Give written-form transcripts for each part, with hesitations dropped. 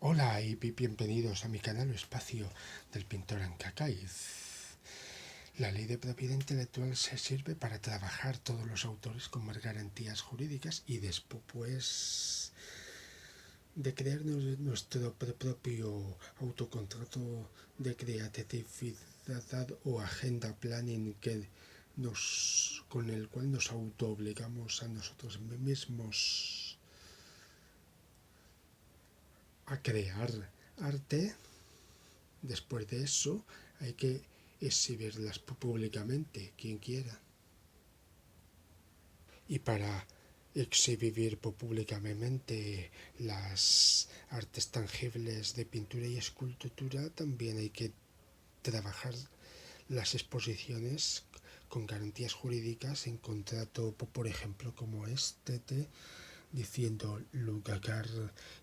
Hola y bienvenidos a mi canal o espacio del pintor Ancacaiz. La ley de propiedad intelectual se sirve para trabajar todos los autores con más garantías jurídicas y después de crear nuestro propio autocontrato de creatividad o agenda planning con el cual nos autoobligamos a nosotros mismos a crear arte. Después de eso hay que exhibirlas públicamente, quien quiera. Y para exhibir públicamente las artes tangibles de pintura y escultura también hay que trabajar las exposiciones con garantías jurídicas en contrato, por ejemplo, como diciendo lugar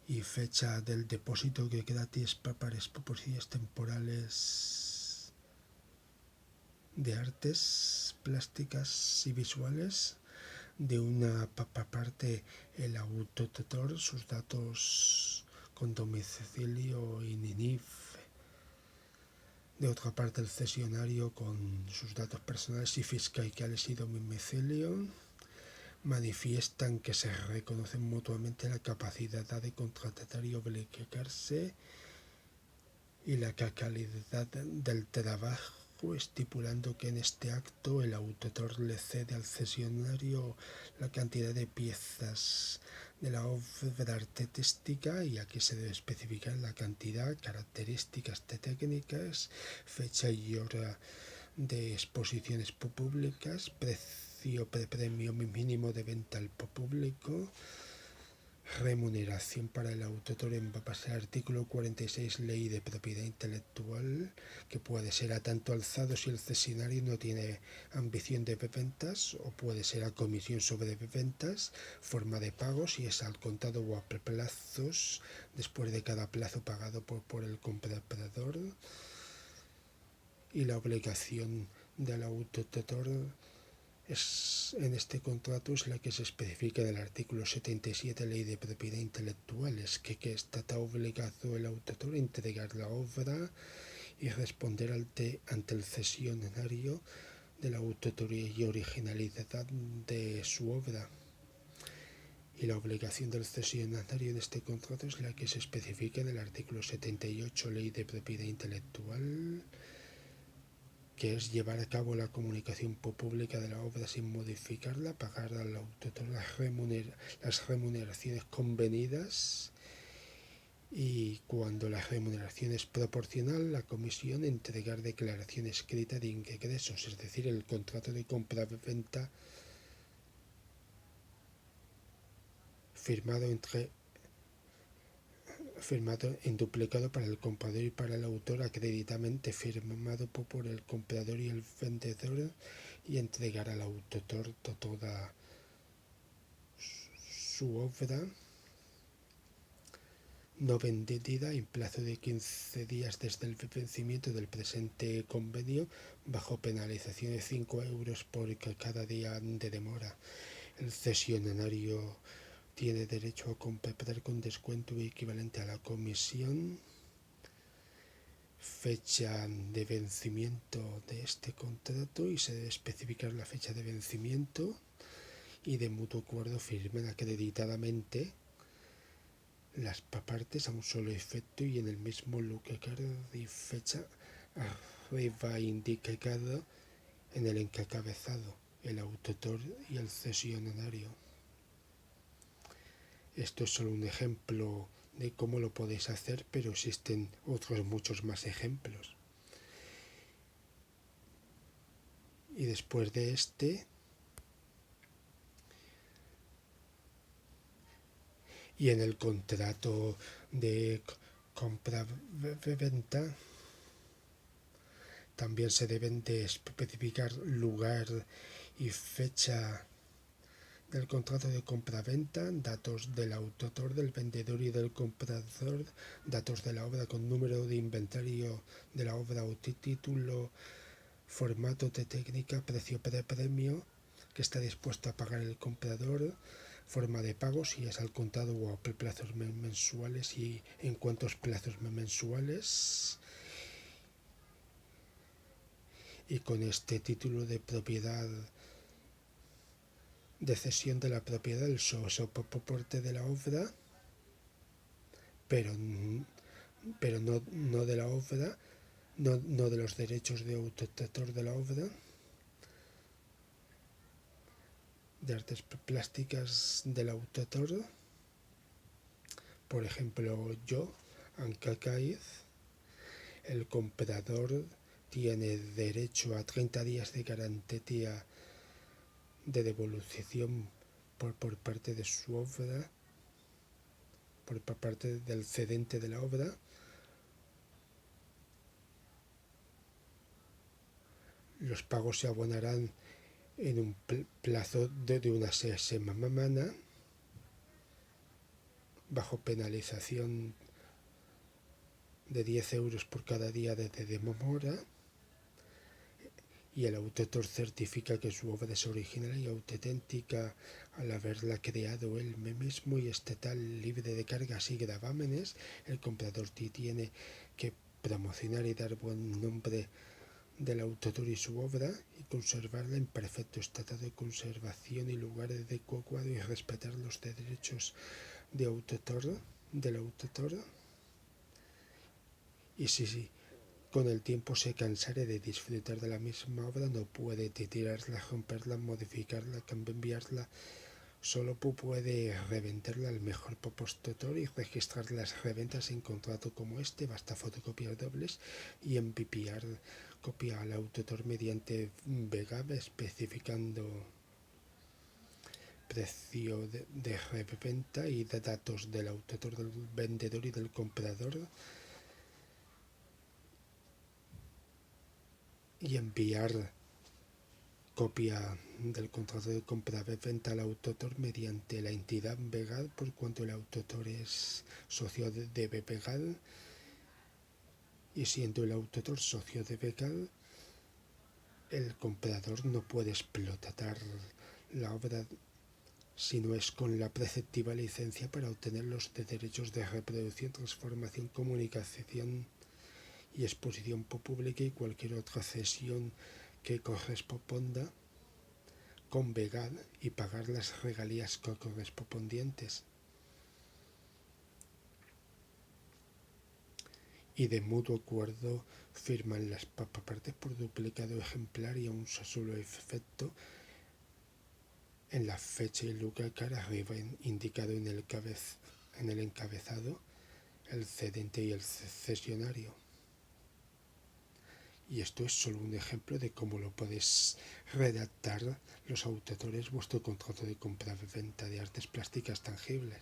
y fecha del depósito que gratis para exposiciones temporales de artes plásticas y visuales. De una parte el autotutor, sus datos con domicilio y NIF. De otra parte el cesionario con sus datos personales y fiscales y domicilio. Manifiestan que se reconocen mutuamente la capacidad de contratar y obligarse y la calidad del trabajo, estipulando que en este acto el autor le cede al cesionario la cantidad de piezas de la obra artística, y aquí se debe especificar la cantidad, características técnicas, fecha y hora de exposiciones públicas, precio premio mínimo de venta al público, remuneración para el autor en base al artículo 46 Ley de Propiedad Intelectual, que puede ser a tanto alzado si el cesionario no tiene ambición de ventas, o puede ser a comisión sobre ventas, forma de pago si es al contado o a plazos, después de cada plazo pagado por el comprador, y la obligación del autor en este contrato es la que se especifica en el artículo 77 Ley de Propiedad Intelectual, es que está obligado el autor a entregar la obra y responder ante el cesionario de la autoría y originalidad de su obra. Y la obligación del cesionario en este contrato es la que se especifica en el artículo 78 Ley de Propiedad Intelectual, que es llevar a cabo la comunicación pública de la obra sin modificarla, pagar al autor las remuneraciones convenidas, y cuando la remuneración es proporcional, la comisión entregar declaración escrita de ingresos, es decir, el contrato de compra-venta firmado en duplicado para el comprador y para el autor, acreditadamente firmado por el comprador y el vendedor, y entregar al autor toda su obra no vendida en plazo de 15 días desde el vencimiento del presente convenio, bajo penalización de 5 euros por cada día de demora. El cesionario tiene derecho a comprar con descuento equivalente a la comisión. Fecha de vencimiento de este contrato, y se debe especificar la fecha de vencimiento, y de mutuo acuerdo firmen acreditadamente las partes a un solo efecto y en el mismo lugar y fecha arriba indicado en el encabezado, el autor y el cesionario. Esto es solo un ejemplo de cómo lo podéis hacer, pero existen otros muchos más ejemplos. Y después de y en el contrato de compra-venta también se deben de especificar lugar y fecha del contrato de compra-venta, datos del autor, del vendedor y del comprador, datos de la obra con número de inventario de la obra o título, formato de técnica, precio premio que está dispuesto a pagar el comprador, forma de pago, si es al contado o a plazos mensuales y en cuántos plazos mensuales. Y con este título de propiedad, de cesión de la propiedad, el soporte de la obra, pero no de la obra, no de los derechos de autor de la obra, de artes plásticas del autor. Por ejemplo, yo, Anca Caiz, el comprador tiene derecho a 30 días de garantía de devolución por parte de su obra, por parte del cedente de la obra. Los pagos se abonarán en un plazo de una semana, bajo penalización de 10 euros por cada día de demora, y el autor certifica que su obra es original y auténtica al haberla creado él mismo y estatal, libre de cargas y gravámenes. El comprador tiene que promocionar y dar buen nombre del autor y su obra y conservarla en perfecto estado de conservación y lugar adecuado y respetar los derechos de autor del autor. Y si con el tiempo se cansare de disfrutar de la misma obra, no puede tirarla, romperla, modificarla, cambiarla, solo puede revenderla al mejor postor y registrar las reventas en contrato como este. Basta fotocopiar dobles y enviar copia al autor mediante VGAB especificando precio de reventa y de datos del autor, del vendedor y del comprador, y enviar copia del contrato de compra-venta al autor mediante la entidad VGAD, por cuanto el autor es socio de VGAD, y siendo el autor socio de VGAD, el comprador no puede explotar la obra si no es con la preceptiva licencia para obtener los derechos de reproducción, transformación, comunicación y exposición pública y cualquier otra cesión que corresponda con VGAD y pagar las regalías correspondientes. Y de mutuo acuerdo firman las partes por duplicado ejemplar y a un solo efecto en la fecha y lugar arriba indicado en el encabezado, el cedente y el cesionario. Y esto es solo un ejemplo de cómo lo podéis redactar los autores vuestro contrato de compra-venta de artes plásticas tangibles.